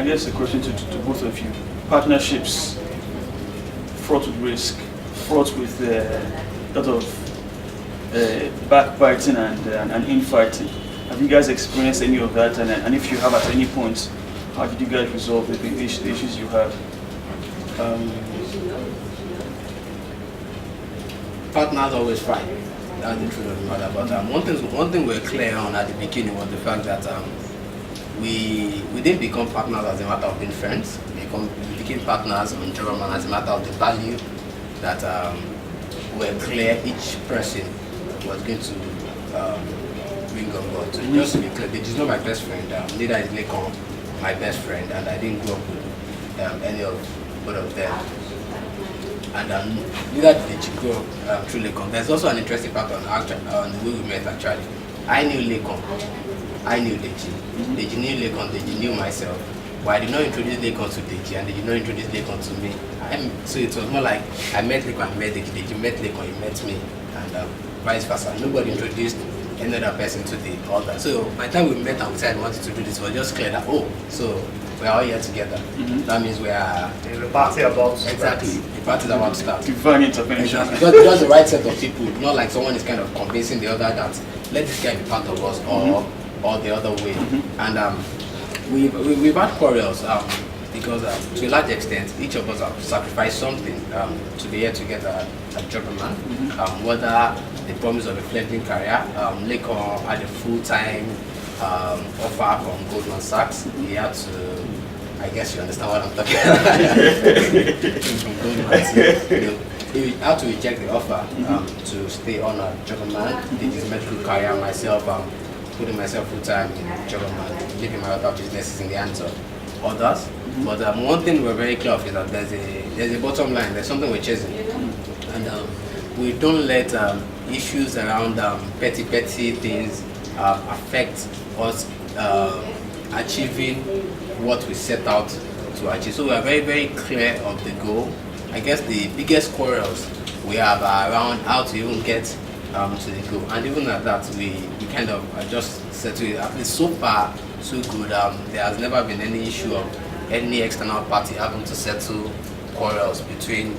I guess a question to both of you. Partnerships fraught with risk, fraught with a lot of backbiting and infighting. Have you guys experienced any of that? And if you have at any point, how did you guys resolve the issues you have? Partners always fight. That's the truth of the matter. But one thing we're clear on at the beginning was the fact that we didn't become partners as a matter of being friends. We became partners on Jobberman as a matter of the value that we're clear each person was going to bring on board. So just to be clear, Deji is not my best friend. Neither is Lekon my best friend, and I didn't grow up with any of both of them. And neither did Deji grow up through Lekon. There's also an interesting part on the way we met actually. I knew Lekon, I knew Deji. Deji knew Lekon, Deji knew myself. But I did not introduce Lekon to Deji, and they did not introduce Lekon to me. So it was more like I met Lekon, I met Deji, Deji met Lekon, he met me, and vice versa. Nobody introduced any other person to the other. So by the time we met and we said we wanted to do this, it was just clear that, oh, so we are all here together. That means we are... There's a party about to start. Exactly, the party is about to start. Divine intervention. Exactly. Just the right set of people, not like someone is kind of convincing the other that let this guy be part of us or the other way. And we've had quarrels because to a large extent, each of us have sacrificed something to be here together at Jobberman. Whether the promise of a fledgling career, Lekon had a full-time offer from Goldman Sachs. He had to, I guess you understand what I'm talking about. From Goldman Sachs. He had to reject the offer to stay on at Jobberman, did his medical career, myself, putting myself full-time in Jobberman, leaving my other businesses in the hands of others. But one thing we're very clear of is that there's a bottom line, there's something we're chasing. And we don't let issues around petty things affect us achieving what we set out to achieve. So we are very, very clear of the goal. I guess the biggest quarrels we have are around how to even get to the goal. And even at that, we kind of just settle it. At least so far, so good. There has never been any issue of any external party having to settle quarrels between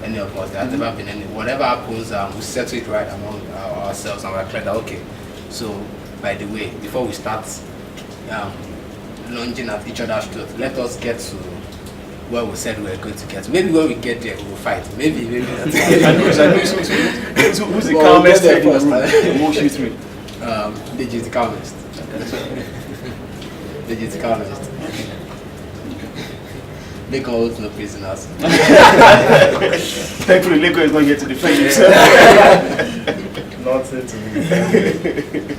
any of us. There has never been any. Whatever happens, we settle it right among ourselves, and we're clear that okay. So, by the way, before we start lunging at each other's throat, let us get to where we said we were going to get. Maybe when we get there, we will fight. Maybe. Who's the calmest in the room? Amongst you three? Deji is the calmest. Deji is the calmest. Lekon holds no prisoners. Thankfully, Lekon is not here to defend himself. Not it to me.